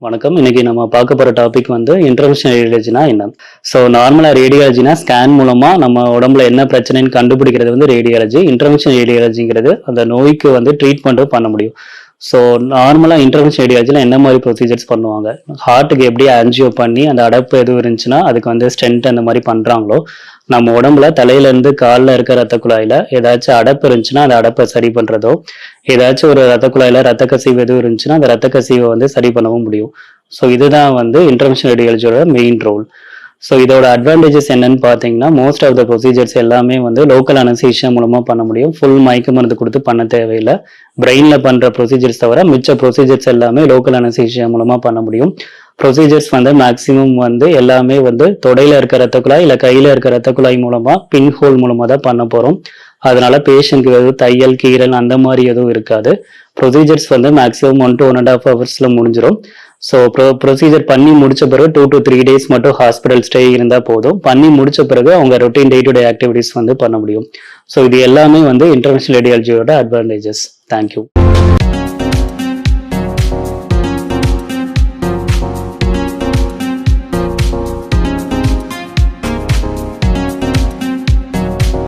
வணக்கம். இன்னைக்கு நம்ம பார்க்க போற டாபிக் வந்து இன்டர்வென்ஷனல் ரேடியாலஜினா என்ன? ஸோ நார்மலா ரேடியாலஜினா ஸ்கேன் மூலமா நம்ம உடம்புல என்ன பிரச்சனைன்னு கண்டுபிடிக்கிறது வந்து ரேடியாலஜி. இன்டர்வென்ஷனல் ரேடியாலஜிங்கிறது அந்த நோய்க்கு வந்து ட்ரீட்மெண்ட்டும் பண்ண முடியும். ஸோ நார்மலா இன்டர்வென்ஷனல் ரேடியாலஜில என்ன மாதிரி ப்ரொசீஜர்ஸ் பண்ணுவாங்க? ஹார்ட்டுக்கு எப்படி ஆன்ஜியோ பண்ணி அந்த அடைப்பு எதுவும் இருந்துச்சுன்னா அதுக்கு வந்து ஸ்டென்ட் அந்த மாதிரி பண்றாங்களோ, நம்ம உடம்புல தலையில இருந்து கால்ல இருக்க ரத்த குழாயில ஏதாச்சும் அடைப்பு இருந்துச்சுன்னா அந்த அடைப்பை சரி பண்றதோ, ஏதாச்சும் ஒரு ரத்த குழாயில ரத்த கசிவு எதுவும் இருந்துச்சுன்னா அந்த ரத்த கசிவை வந்து சரி பண்ணவும் முடியும். ஸோ இதுதான் வந்து இன்டர்வென்ஷனல் ரேடியாலஜியோட மெயின் ரோல். ஸோ இதோட அட்வான்டேஜஸ் என்னன்னு பார்த்தீங்கன்னா, மோஸ்ட் ஆஃப் த ப்ரொசீஜர்ஸ் எல்லாமே வந்து லோக்கல் அனஸ்தீசியா மூலமா பண்ண முடியும். ஃபுல் மயக்க மருந்து கொடுத்து பண்ண தேவையில்லை. பிரெயின்ல பண்ற ப்ரொசீஜர்ஸ் தவிர மிச்ச ப்ரொசீஜர்ஸ் எல்லாமே லோக்கல் அனஸ்தீசியா மூலமா பண்ண முடியும். ப்ரொசீஜர்ஸ் வந்து மேக்சிமம் வந்து எல்லாமே வந்து தொடையில இருக்க ரத்த குழாய் இல்லை கையில இருக்க ரத்த குழாய் மூலமா பின் ஹோல் மூலமா தான் பண்ண போறோம். அதனால பேஷண்ட்க்கு எதுவும் தையல் கீரல் அந்த மாதிரி எதுவும் இருக்காது. ப்ரொசீஜர்ஸ் வந்து மேக்ஸிமம் 1 to 1.5 ஹவர்ஸ்ல முடிஞ்சிடும். ஸோ ப்ரொசீஜர் பண்ணி முடிச்ச பிறகு 2 to 3 days மட்டும் ஹாஸ்பிட்டல் ஸ்டே இருந்தால் போதும். பண்ணி முடிச்ச பிறகு அவங்க routine day to day activities வந்து பண்ண முடியும். ஸோ இது எல்லாமே வந்து இன்டர்வென்ஷனல் ரேடியாலஜியோட அட்வான்டேஜஸ். தேங்க்யூ.